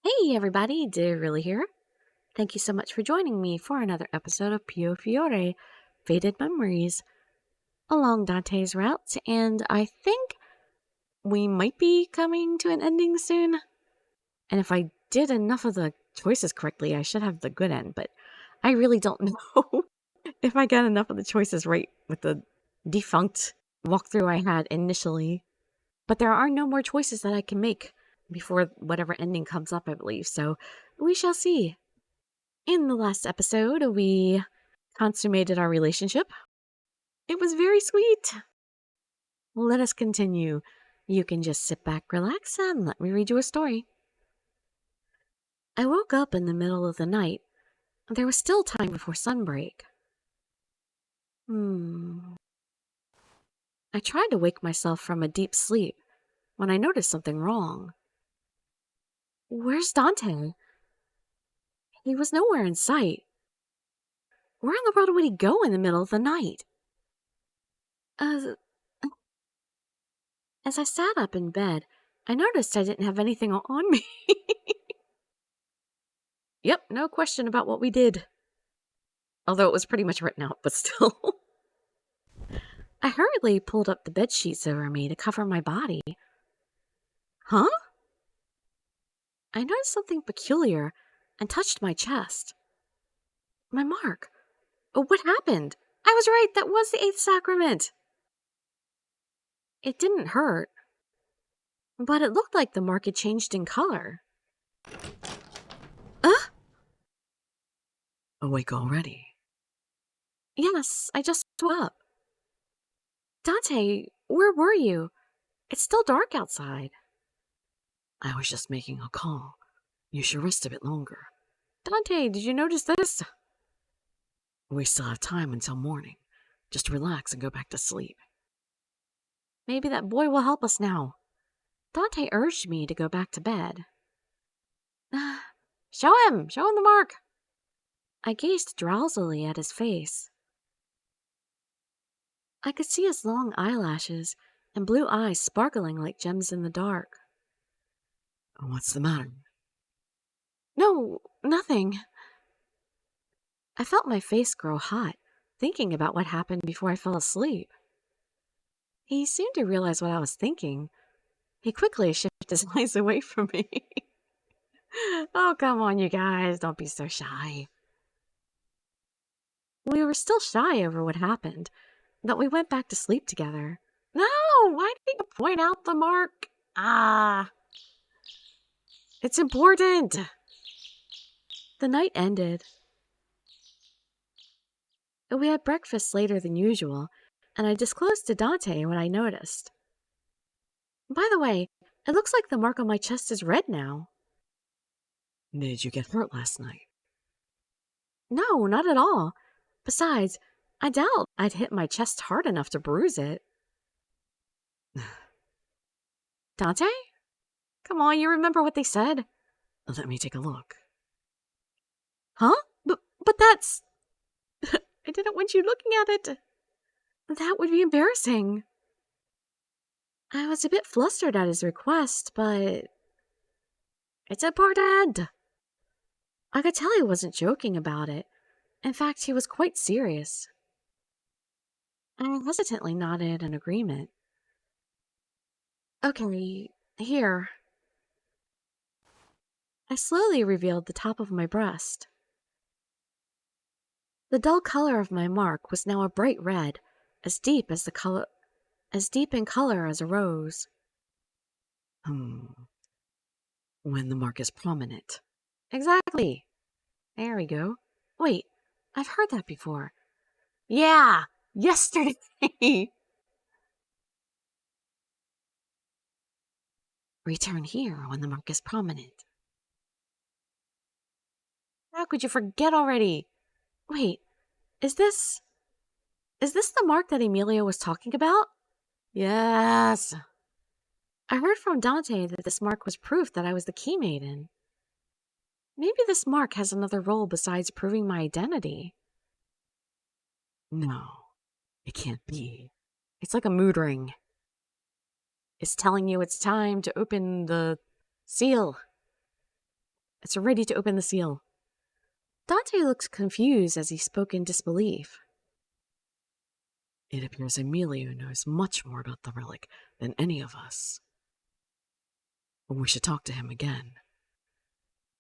Hey everybody, Dirili here. Thank you so much for joining me for another episode of Piofiore, Faded Memories, along Dante's route, and I think we might be coming to an ending soon. And if I did enough of the choices correctly, I should have the good end, but I really don't know if I got enough of the choices right with the defunct walkthrough I had initially. But there are no more choices that I can make before whatever ending comes up, I believe, so we shall see. In the last episode, we consummated our relationship. It was very sweet. Let us continue. You can just sit back, relax, and let me read you a story. I woke up in the middle of the night. There was still time before sunbreak. I tried to wake myself from a deep sleep when I noticed something wrong. Where's Dante? He was nowhere in sight. Where in the world would he go in the middle of the night? As I sat up in bed, I noticed I didn't have anything on me. Yep, no question about what we did. Although it was pretty much written out, but still. I hurriedly pulled up the bed sheets over me to cover my body. Huh? I noticed something peculiar and touched my chest. My mark. Oh, what happened? I was right, that was the eighth sacrament. It didn't hurt, but it looked like the mark had changed in color. Awake already? Yes, I just woke up. Dante, where were you? It's still dark outside. I was just making a call. You should rest a bit longer. Dante, did you notice this? We still have time until morning. Just relax and go back to sleep. Maybe that boy will help us now. Dante urged me to go back to bed. Show him the mark. I gazed drowsily at his face. I could see his long eyelashes and blue eyes sparkling like gems in the dark. What's the matter? No, nothing. I felt my face grow hot, thinking about what happened before I fell asleep. He seemed to realize what I was thinking. He quickly shifted his eyes away from me. Oh, come on, you guys, don't be so shy. We were still shy over what happened, but we went back to sleep together. No, why did you point out the mark? It's important. The night ended. We had breakfast later than usual, and I disclosed to Dante what I noticed. By the way, it looks like the mark on my chest is red now. Did you get hurt last night? No, not at all. Besides, I doubt I'd hit my chest hard enough to bruise it. Dante? Come on, you remember what they said? Let me take a look. Huh? But that's... I didn't want you looking at it. That would be embarrassing. I was a bit flustered at his request, but... It's important. I could tell he wasn't joking about it. In fact, he was quite serious. I hesitantly nodded in agreement. Okay, here. I slowly revealed the top of my breast. The dull color of my mark was now a bright red, as deep in color as a rose. When the mark is prominent. Exactly. There we go. Wait, I've heard that before. Yeah, yesterday. Return here when the mark is prominent. How could you forget already? Wait, is this the mark that Emilio was talking about? Yes. I heard from Dante that this mark was proof that I was the Key Maiden. Maybe this mark has another role besides proving my identity. No, it can't be. It's like a mood ring. It's telling you it's time to open the seal. It's ready to open the seal. Dante looked confused as he spoke in disbelief. It appears Emilio knows much more about the relic than any of us. We should talk to him again.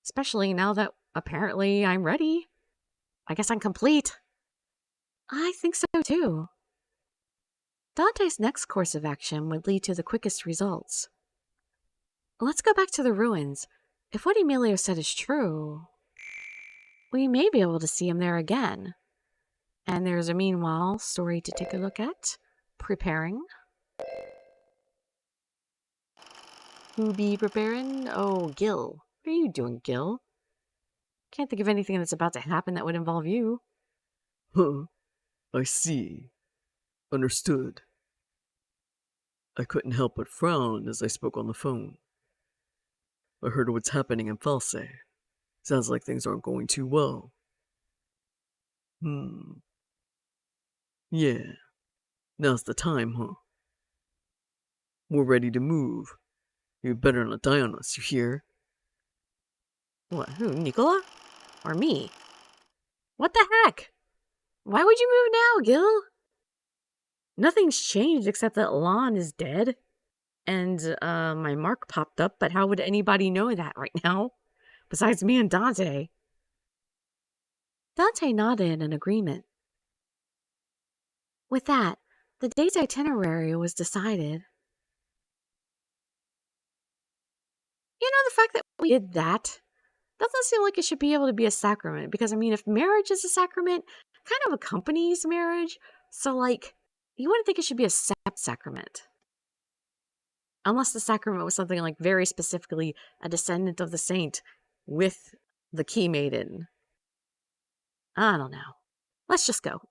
Especially now that apparently I'm ready. I guess I'm complete. I think so too. Dante's next course of action would lead to the quickest results. Let's go back to the ruins. If what Emilio said is true, we may be able to see him there again. And there's a meanwhile story to take a look at. Preparing. Who be preparing? Oh, Gil. What are you doing, Gil? Can't think of anything that's about to happen that would involve you. Huh, I see. Understood. I couldn't help but frown as I spoke on the phone. I heard what's happening in False. Sounds like things aren't going too well. Yeah, now's the time, huh? We're ready to move. You better not die on us, you hear? What, who, Nicola? Or me? What the heck? Why would you move now, Gil? Nothing's changed except that Lon is dead. And my mark popped up, but how would anybody know that right now? Besides me and Dante. Dante nodded in agreement. With that, the day's itinerary was decided. You know, the fact that we did that doesn't seem like it should be able to be a sacrament. Because, I mean, if marriage is a sacrament, it kind of accompanies marriage. So, like, you wouldn't think it should be a sacrament. Unless the sacrament was something like very specifically a descendant of the saint with the key maiden. I don't know. Let's just go.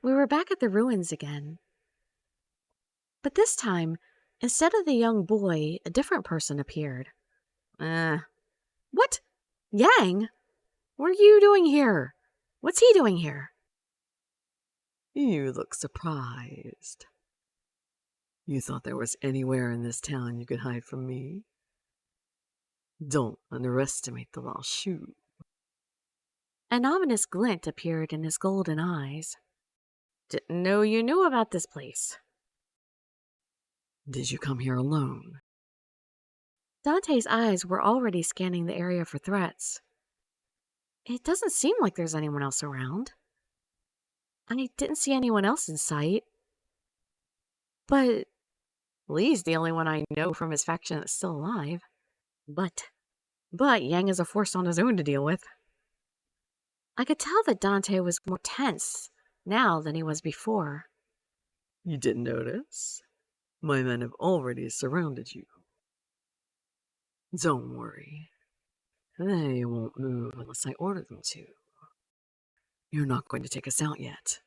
We were back at the ruins again. But this time, instead of the young boy, a different person appeared. What? Yang? What are you doing here? What's he doing here? You look surprised. You thought there was anywhere in this town you could hide from me? Don't underestimate the lost shoe. An ominous glint appeared in his golden eyes. Didn't know you knew about this place. Did you come here alone? Dante's eyes were already scanning the area for threats. It doesn't seem like there's anyone else around. I didn't see anyone else in sight. But Lee's the only one I know from his faction that's still alive. But Yang is a force on his own to deal with. I could tell that Dante was more tense now than he was before. You didn't notice? My men have already surrounded you. Don't worry. They won't move unless I order them to. You're not going to take us out yet.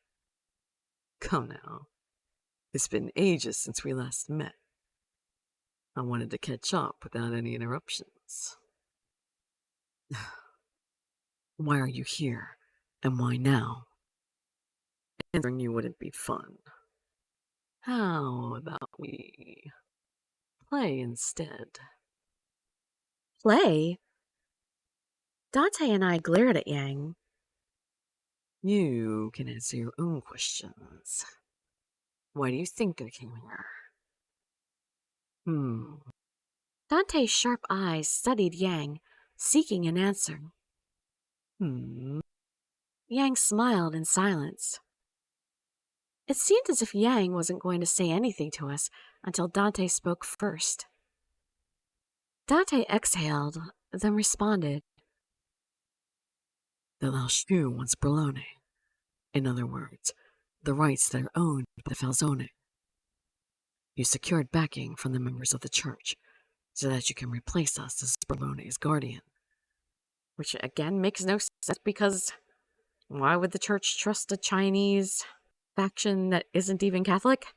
Come now. It's been ages since we last met. I wanted to catch up without any interruptions. Why are you here? And why now? Answering you wouldn't be fun. How about we play instead? Play? Dante and I glared at Yang. You can answer your own questions. Why do you think I came here? Dante's sharp eyes studied Yang, seeking an answer. Yang smiled in silence. It seemed as if Yang wasn't going to say anything to us until Dante spoke first. Dante exhaled, then responded. The Laushu wants Bologna. In other words, the rights that are owned by the Falzone. You secured backing from the members of the church so that you can replace us as Bologna's guardian. Which again makes no sense because why would the church trust a Chinese faction that isn't even Catholic?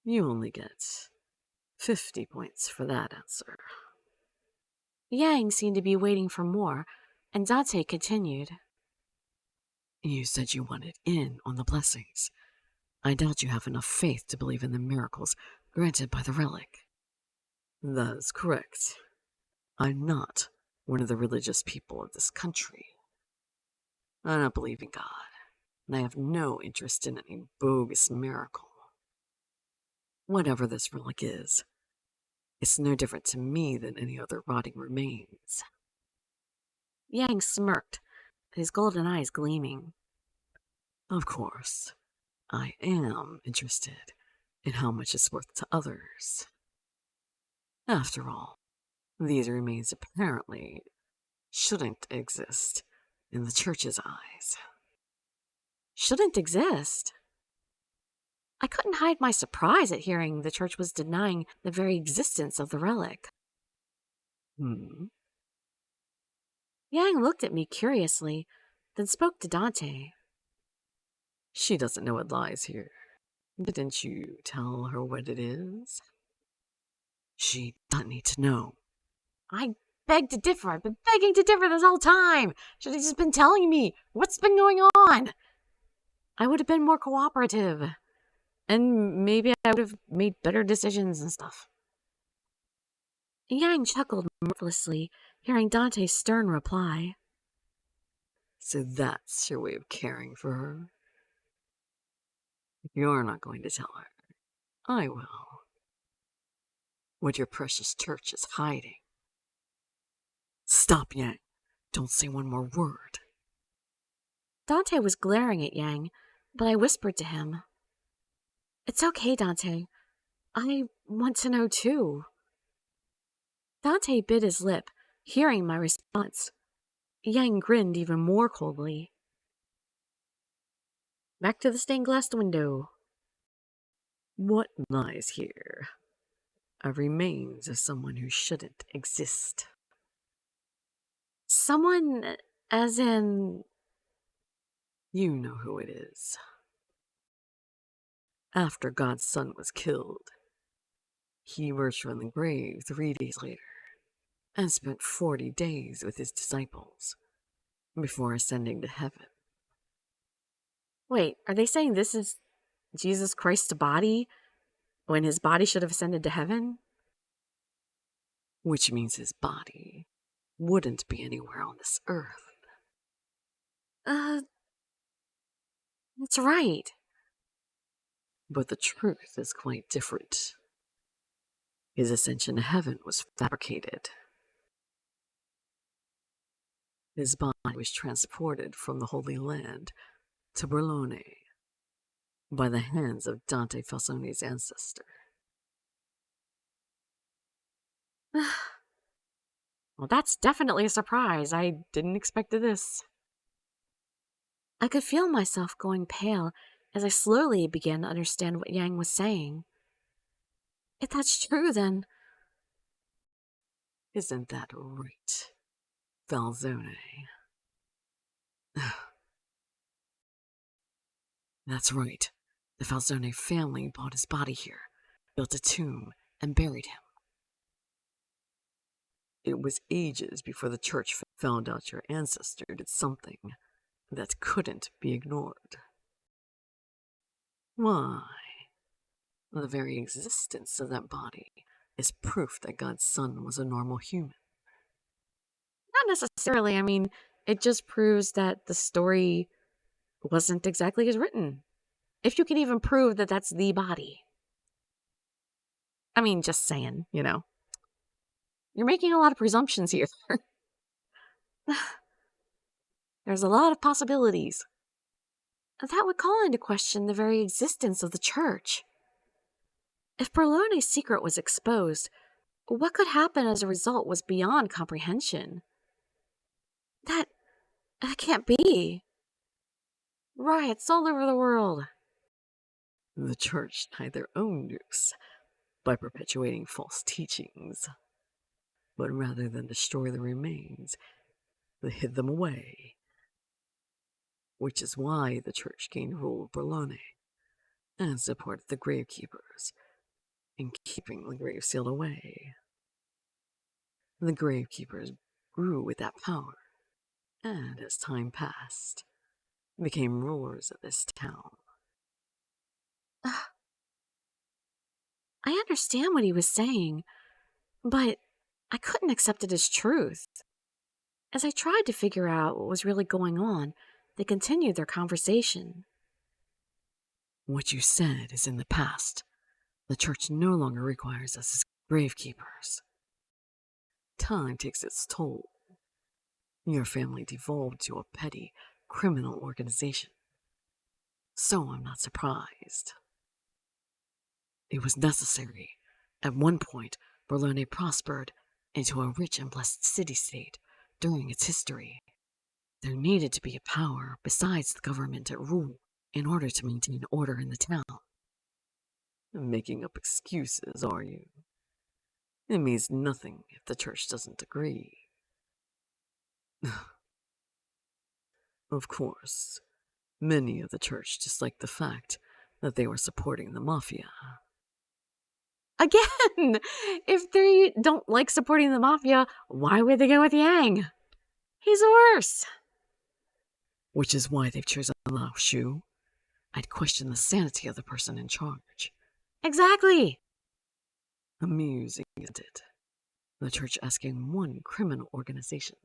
You only get 50 points for that answer. Yang seemed to be waiting for more, and Dante continued. You said you wanted in on the blessings. I doubt you have enough faith to believe in the miracles granted by the relic. That is correct. I'm not one of the religious people of this country. I don't believe in God, and I have no interest in any bogus miracle. Whatever this relic is, it's no different to me than any other rotting remains. Yang smirked, his golden eyes gleaming. Of course, I am interested in how much it's worth to others. After all, these remains apparently shouldn't exist in the church's eyes. Shouldn't exist? I couldn't hide my surprise at hearing the church was denying the very existence of the relic. Yang looked at me curiously, then spoke to Dante. She doesn't know what lies here. Didn't you tell her what it is? She doesn't need to know. I beg to differ. I've been begging to differ this whole time. Should have just been telling me what's been going on. I would have been more cooperative. And maybe I would have made better decisions and stuff. Yang chuckled mirthlessly, hearing Dante's stern reply. So that's your way of caring for her? If you're not going to tell her, I will. What your precious church is hiding. Stop, Yang. Don't say one more word. Dante was glaring at Yang, but I whispered to him. It's okay, Dante. I want to know too. Dante bit his lip, hearing my response. Yang grinned even more coldly. Back to the stained glass window. What lies here are remains of someone who shouldn't exist. Someone, as in... You know who it is. After God's son was killed, he emerged from the grave 3 days later and spent 40 days with his disciples before ascending to heaven. Wait, are they saying this is Jesus Christ's body when his body should have ascended to heaven? Which means his body wouldn't be anywhere on this earth. That's right. But the truth is quite different. His ascension to heaven was fabricated. His body was transported from the Holy Land to Bologna by the hands of Dante Falsone's ancestor. Well, that's definitely a surprise. I didn't expect this. I could feel myself going pale as I slowly began to understand what Yang was saying. If that's true, then... Isn't that right, Falzone? That's right. The Falzone family bought his body here, built a tomb, and buried him. It was ages before the church found out your ancestor did something that couldn't be ignored. Why? The very existence of that body is proof that God's son was a normal human. Not necessarily. I mean, it just proves that the story wasn't exactly as written. If you can even prove that that's the body. I mean, just saying, you know. You're making a lot of presumptions here. There's a lot of possibilities. That would call into question the very existence of the church. If Berlone's secret was exposed, what could happen as a result was beyond comprehension. That can't be. Riots all over the world. The church tied their own noose by perpetuating false teachings. But rather than destroy the remains, they hid them away. Which is why the church gained rule of Bologna and supported the gravekeepers in keeping the grave sealed away. The gravekeepers grew with that power, and as time passed, became rulers of this town. I understand what he was saying, but I couldn't accept it as truth. As I tried to figure out what was really going on, they continued their conversation. What you said is in the past. The church no longer requires us as gravekeepers. Time takes its toll. Your family devolved to a petty, criminal organization. So I'm not surprised. It was necessary. At one point, Bologna prospered into a rich and blessed city-state during its history. There needed to be a power besides the government at rule in order to maintain order in the town. Making up excuses, are you? It means nothing if the church doesn't agree. Of course, many of the church disliked the fact that they were supporting the mafia. Again! If they don't like supporting the mafia, why would they go with Yang? He's the worst. Which is why they've chosen Lao Shu. I'd question the sanity of the person in charge. Exactly. Amusing, isn't it? The church asking one criminal organization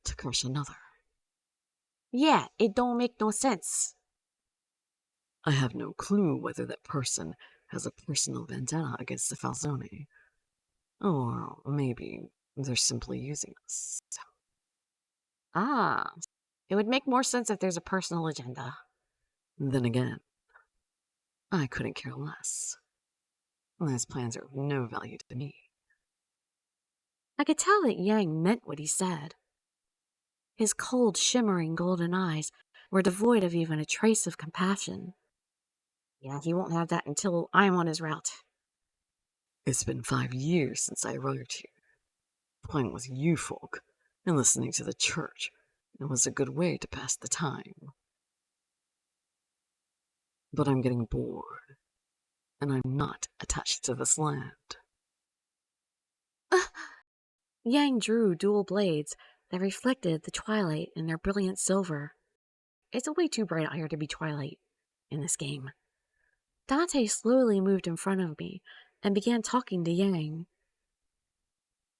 to crush another. Yeah, it don't make no sense. I have no clue whether that person has a personal vendetta against the Falzone. Or maybe they're simply using us. Ah, it would make more sense if there's a personal agenda. Then again, I couldn't care less. Those plans are of no value to me. I could tell that Yang meant what he said. His cold, shimmering golden eyes were devoid of even a trace of compassion. Yeah, he won't have that until I'm on his route. It's been 5 years since I arrived here. Playing with you folk and listening to the church, it was a good way to pass the time. But I'm getting bored, and I'm not attached to this land. Yang drew dual blades that reflected the twilight in their brilliant silver. It's way too bright out here to be twilight in this game. Dante slowly moved in front of me and began talking to Yang.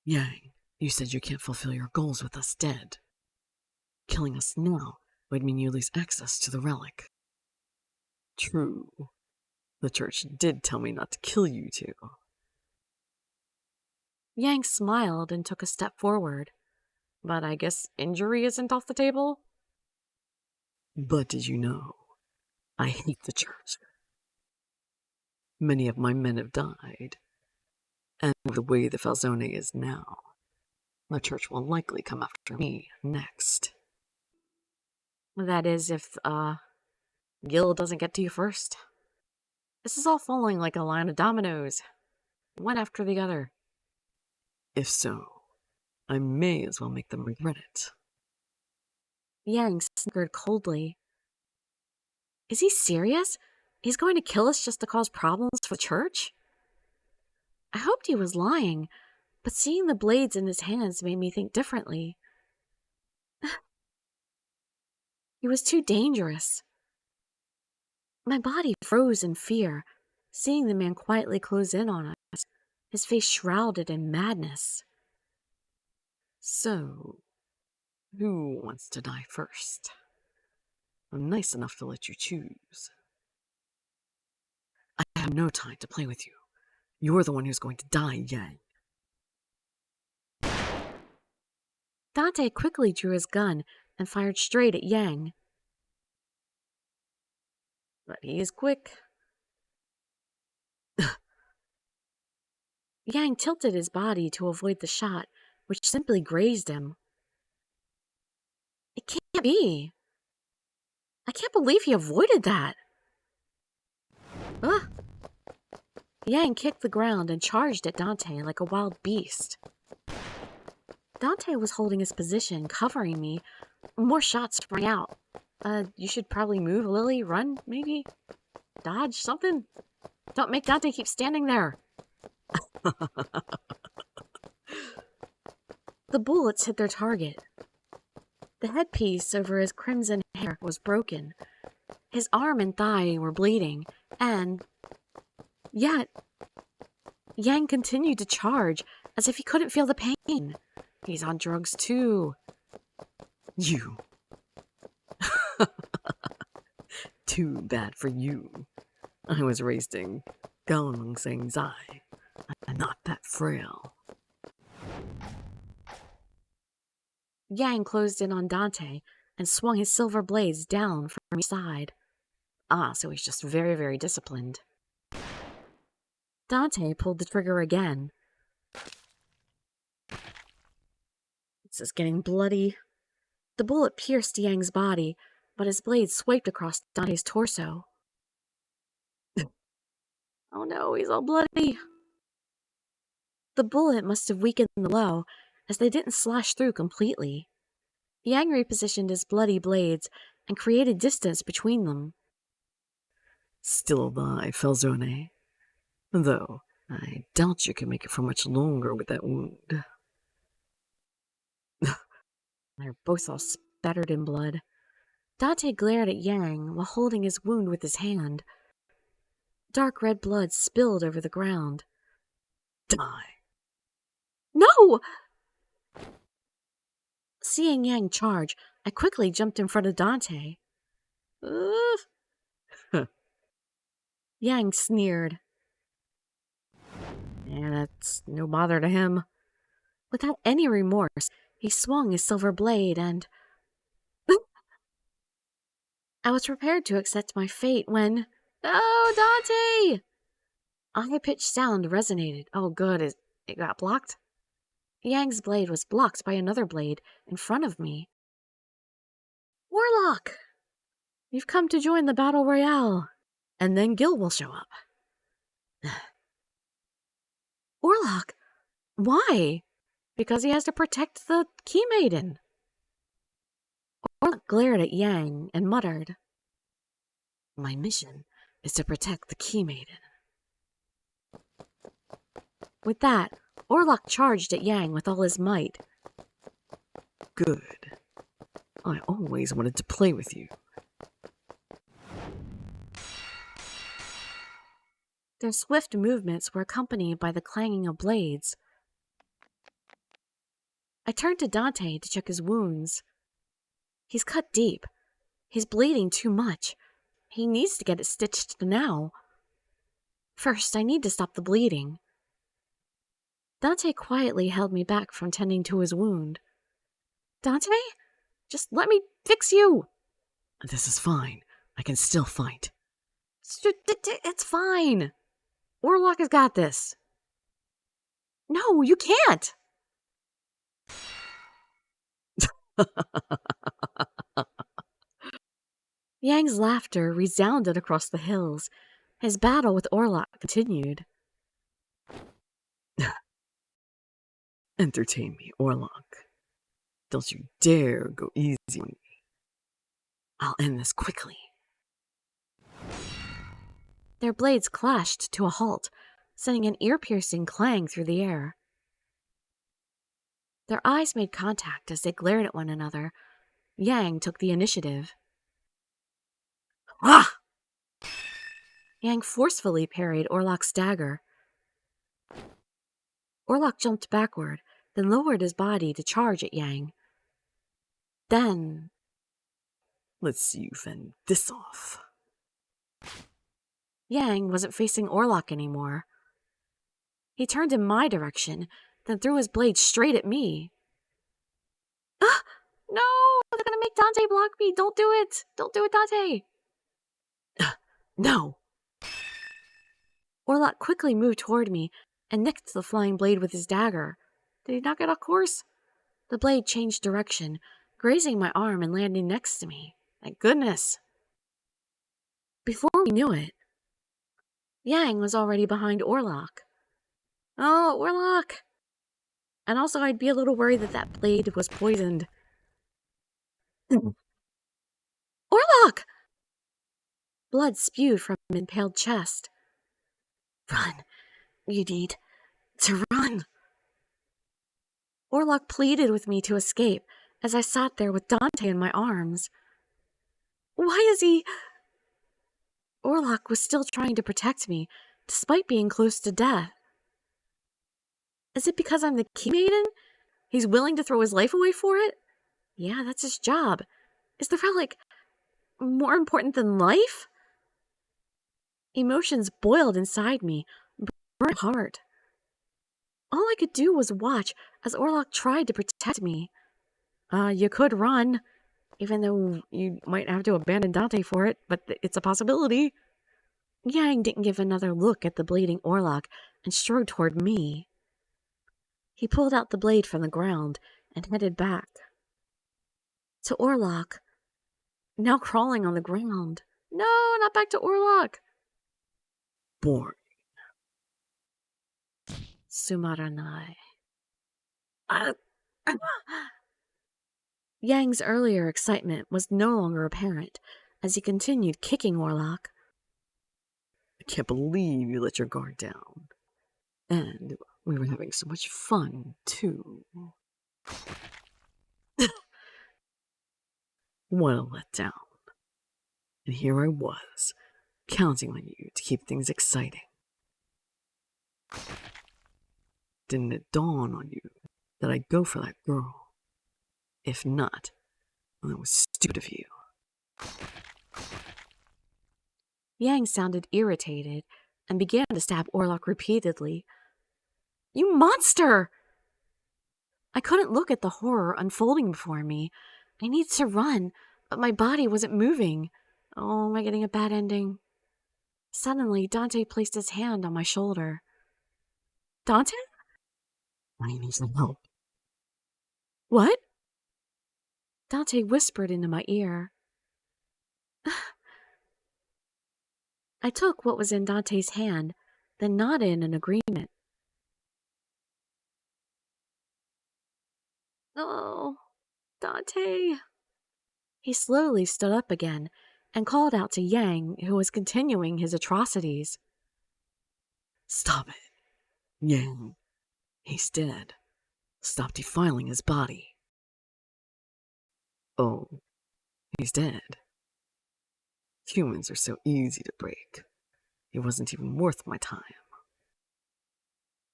Yang, you said you can't fulfill your goals with us dead. Killing us now would mean you lose access to the relic. True. The church did tell me not to kill you two. Yang smiled and took a step forward. But I guess injury isn't off the table? But did you know, I hate the church. Many of my men have died, and the way the Falzone is now, the church will likely come after me next. That is, if, Gil doesn't get to you first. This is all falling like a line of dominoes, one after the other. If so, I may as well make them regret it. Yang snickered coldly. Is he serious? He's going to kill us just to cause problems for the church? I hoped he was lying, but seeing the blades in his hands made me think differently. He was too dangerous. My body froze in fear, seeing the man quietly close in on us, his face shrouded in madness. So, who wants to die first? I'm nice enough to let you choose. I have no time to play with you. You're the one who's going to die, Yang. Dante quickly drew his gun and fired straight at Yang. But he is quick. Yang tilted his body to avoid the shot, which simply grazed him. It can't be. I can't believe he avoided that. Ah! Yang kicked the ground and charged at Dante like a wild beast. Dante was holding his position, covering me. More shots sprang out. You should probably move, Lily. Run, maybe? Dodge, something? Don't make Dante keep standing there. The bullets hit their target. The headpiece over his crimson hair was broken. His arm and thigh were bleeding, and yet Yang continued to charge, as if he couldn't feel the pain. He's on drugs too. You. Too bad for you. I was raised in Zai. I'm not that frail. Yang closed in on Dante and swung his silver blades down from each side. So he's just very, very disciplined. Dante pulled the trigger again. This is getting bloody. The bullet pierced Yang's body, but his blade swiped across Dante's torso. Oh no, he's all bloody. The bullet must have weakened the blow, as they didn't slash through completely. Yang repositioned his bloody blades and created distance between them. Still alive, Falzone. Though, I doubt you can make it for much longer with that wound. They're both all spattered in blood. Dante glared at Yang while holding his wound with his hand. Dark red blood spilled over the ground. Die! No! Seeing Yang charge, I quickly jumped in front of Dante. Yang sneered. And that's no bother to him. Without any remorse, he swung his silver blade and... I was prepared to accept my fate when... Oh, Dante! A high-pitched sound resonated. Oh, good. It got blocked? Yang's blade was blocked by another blade in front of me. Orlock! You've come to join the battle royale. And then Gil will show up. Orlock? Why? Because he has to protect the Key Maiden. Orlock glared at Yang and muttered, My mission is to protect the Key Maiden. With that, Orlock charged at Yang with all his might. Good. I always wanted to play with you. Their swift movements were accompanied by the clanging of blades. I turned to Dante to check his wounds. He's cut deep. He's bleeding too much. He needs to get it stitched now. First, I need to stop the bleeding. Dante quietly held me back from tending to his wound. Dante? Just let me fix you! This is fine. I can still fight. It's fine. Orlock has got this. No, you can't! Yang's laughter resounded across the hills. His battle with Orlock continued. Entertain me, Orlock. Don't you dare go easy on me. I'll end this quickly. Their blades clashed to a halt, sending an ear-piercing clang through the air. Their eyes made contact as they glared at one another. Yang took the initiative. Ah! Yang forcefully parried Orlock's dagger. Orlock jumped backward, then lowered his body to charge at Yang. Then... Let's see you fend this off. Yang wasn't facing Orlock anymore. He turned in my direction, then threw his blade straight at me. Ah! No! They're gonna make Dante block me! Don't do it! Don't do it, Dante! No! Orlock quickly moved toward me and nicked the flying blade with his dagger. Did he knock it off course? The blade changed direction, grazing my arm and landing next to me. Thank goodness. Before we knew it, Yang was already behind Orlock. Oh, Orlock! And also I'd be a little worried that blade was poisoned. Orlock! Blood spewed from his impaled chest. Run. You need to run. Orlock pleaded with me to escape as I sat there with Dante in my arms. Why is he... Orlock was still trying to protect me, despite being close to death. Is it because I'm the key maiden? He's willing to throw his life away for it? Yeah, that's his job. Is the relic more important than life? Emotions boiled inside me, burned hard. All I could do was watch as Orlock tried to protect me. You could run, even though you might have to abandon Dante for it, but it's a possibility. Yang didn't give another look at the bleeding Orlock and strode toward me. He pulled out the blade from the ground and headed back. To Orlock, now crawling on the ground. No, not back to Orlock. Boring. Sumaranai. Yang's earlier excitement was no longer apparent as he continued kicking Orlock. I can't believe you let your guard down. And we were having so much fun, too. What a letdown. And here I was, counting on you to keep things exciting. Didn't it dawn on you that I'd go for that girl? If not, well, that was stupid of you. Yang sounded irritated and began to stab Orlock repeatedly. You monster! I couldn't look at the horror unfolding before me. I needed to run, but my body wasn't moving. Oh, am I getting a bad ending? Suddenly, Dante placed his hand on my shoulder. Dante? I need some help. What? Dante whispered into my ear. I took what was in Dante's hand, then nodded in agreement. Oh, Dante. He slowly stood up again and called out to Yang, who was continuing his atrocities. Stop it. Yang. He's dead. Stop defiling his body. Oh, he's dead. Humans are so easy to break. It wasn't even worth my time.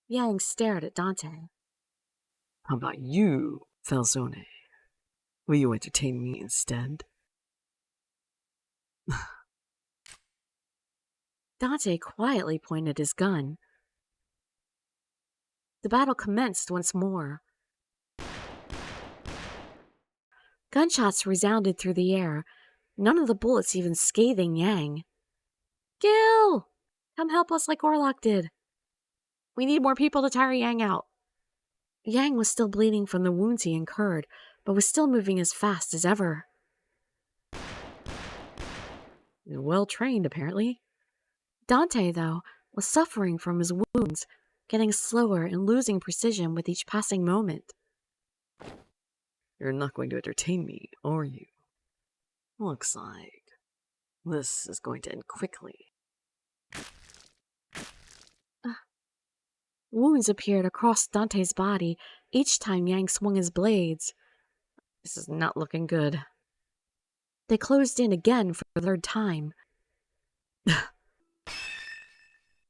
Yang stared at Dante. How about you, Falzone? Will you entertain me instead? Dante quietly pointed his gun. The battle commenced once more. Gunshots resounded through the air, none of the bullets even scathing Yang. Gil! Come help us like Orlock did. We need more people to tire Yang out. Yang was still bleeding from the wounds he incurred, but was still moving as fast as ever. Well trained, apparently. Dante, though, was suffering from his wounds, getting slower and losing precision with each passing moment. You're not going to entertain me, are you? Looks like this is going to end quickly. Wounds appeared across Dante's body each time Yang swung his blades. This is not looking good. They closed in again for the third time.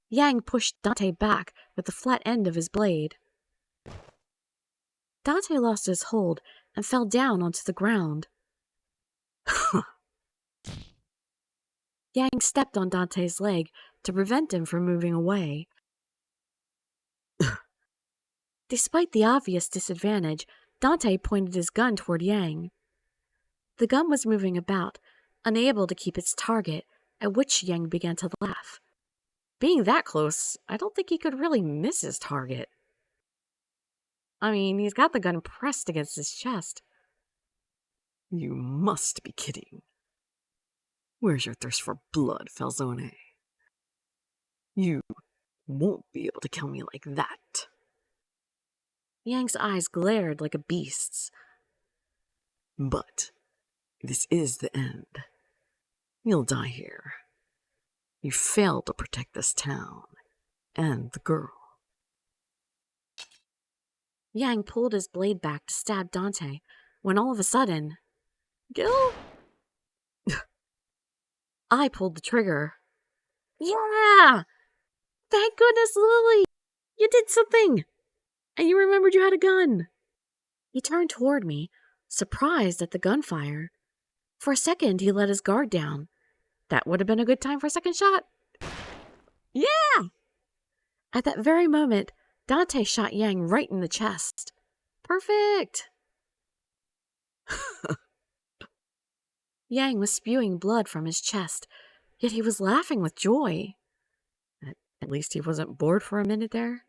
Yang pushed Dante back with the flat end of his blade. Dante lost his hold and fell down onto the ground. Yang stepped on Dante's leg to prevent him from moving away. Despite the obvious disadvantage, Dante pointed his gun toward Yang. The gun was moving about, unable to keep its target, at which Yang began to laugh. Being that close, I don't think he could really miss his target. I mean, he's got the gun pressed against his chest. You must be kidding. Where's your thirst for blood, Falzone? You won't be able to kill me like that. Yang's eyes glared like a beast's. But this is the end. You'll die here. You failed to protect this town and the girl. Yang pulled his blade back to stab Dante, when all of a sudden, Gil? I pulled the trigger. Yeah! Thank goodness, Lily! You did something! And you remembered you had a gun. He turned toward me, surprised at the gunfire. For a second, he let his guard down. That would have been a good time for a second shot. Yeah! At that very moment, Dante shot Yang right in the chest. Perfect! Yang was spewing blood from his chest, yet he was laughing with joy. At least he wasn't bored for a minute there.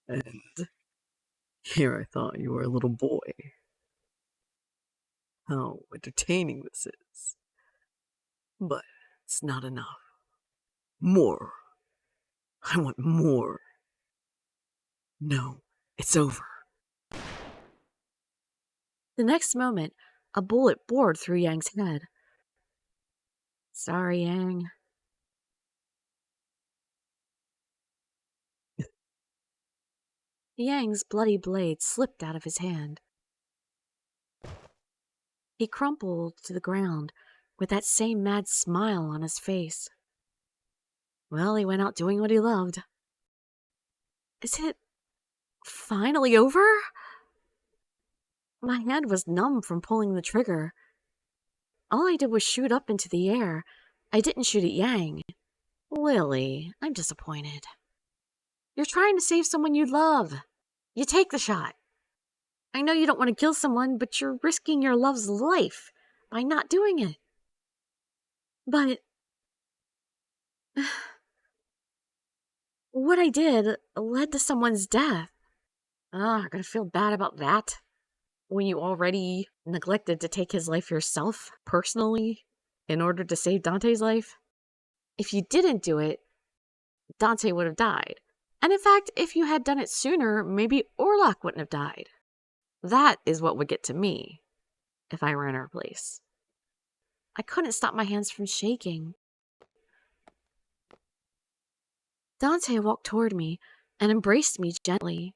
And here I thought you were a little boy. How entertaining this is. But it's not enough. More. I want more. No, it's over. The next moment, a bullet bored through Yang's head. Sorry, Yang. Yang's bloody blade slipped out of his hand. He crumpled to the ground with that same mad smile on his face. Well, he went out doing what he loved. Is it finally over? My hand was numb from pulling the trigger. All I did was shoot up into the air. I didn't shoot at Yang. Lily, I'm disappointed. You're trying to save someone you love. You take the shot. I know you don't want to kill someone, but you're risking your love's life by not doing it. But what I did led to someone's death. I'm gonna feel bad about that when you already neglected to take his life yourself, personally, in order to save Dante's life. If you didn't do it, Dante would have died. And in fact, if you had done it sooner, maybe Orlock wouldn't have died. That is what would get to me, if I were in her place. I couldn't stop my hands from shaking. Dante walked toward me and embraced me gently.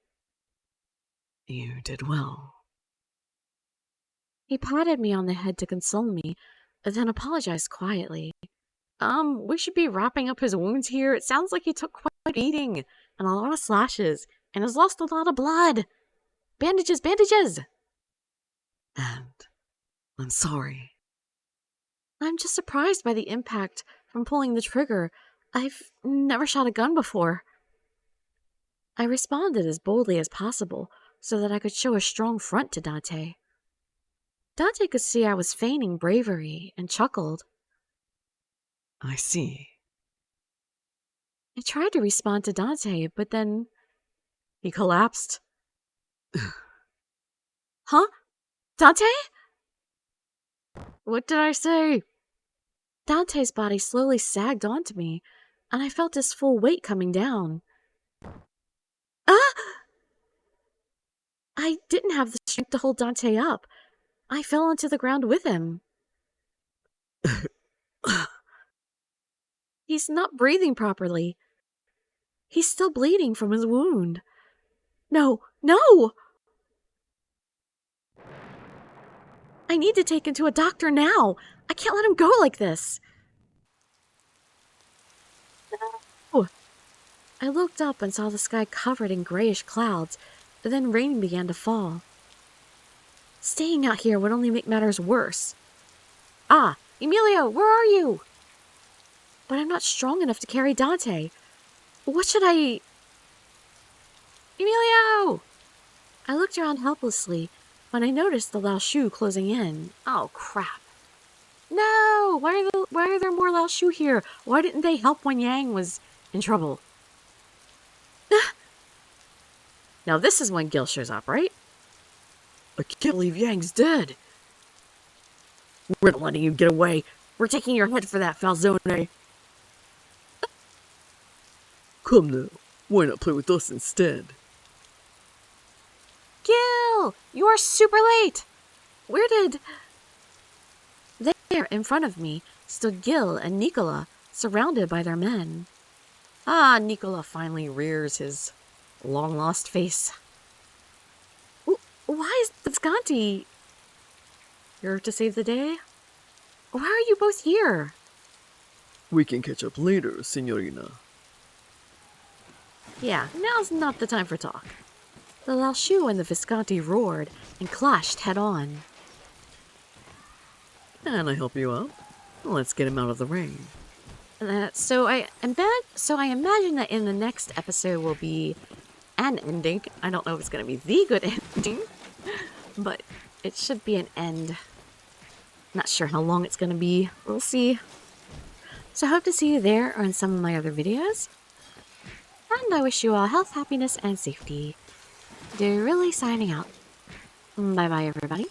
You did well. He patted me on the head to console me, then apologized quietly. We should be wrapping up his wounds here. It sounds like he took quite a beating and a lot of slashes and has lost a lot of blood. Bandages, bandages! And I'm sorry. I'm just surprised by the impact from pulling the trigger. I've never shot a gun before. I responded as boldly as possible so that I could show a strong front to Dante. Dante could see I was feigning bravery and chuckled. I see. I tried to respond to Dante, but then he collapsed. Huh? Dante? What did I say? Dante's body slowly sagged onto me, and I felt his full weight coming down. Ah! I didn't have the strength to hold Dante up. I fell onto the ground with him. He's not breathing properly. He's still bleeding from his wound. No, no! I need to take him to a doctor now. I can't let him go like this. No! I looked up and saw the sky covered in grayish clouds. Then rain began to fall. Staying out here would only make matters worse. Ah, Emilio, where are you? But I'm not strong enough to carry Dante. What should I... Emilio! I looked around helplessly when I noticed the Lao Shu closing in. Oh, crap. No! Why are there more Lao Shu here? Why didn't they help when Yang was in trouble? Now this is when Gil shows up, right? I can't believe Yang's dead. We're not letting you get away. We're taking your head for that, Falzone. Come now, why not play with us instead? Gil! You are super late! Where did... There, in front of me, stood Gil and Nicola, surrounded by their men. Ah, Nicola finally rears his long-lost face. Why is Visconti here to save the day? Why are you both here? We can catch up later, Signorina. Yeah, now's not the time for talk. The Laoshu and the Visconti roared and clashed head-on. Can I help you out? Let's get him out of the rain. So I imagine that in the next episode will be an ending. I don't know if it's going to be the good ending, but it should be an end. Not sure how long it's going to be. We'll see. So I hope to see you there or in some of my other videos. And I wish you all health, happiness, and safety. Dirili signing out. Bye-bye, everybody.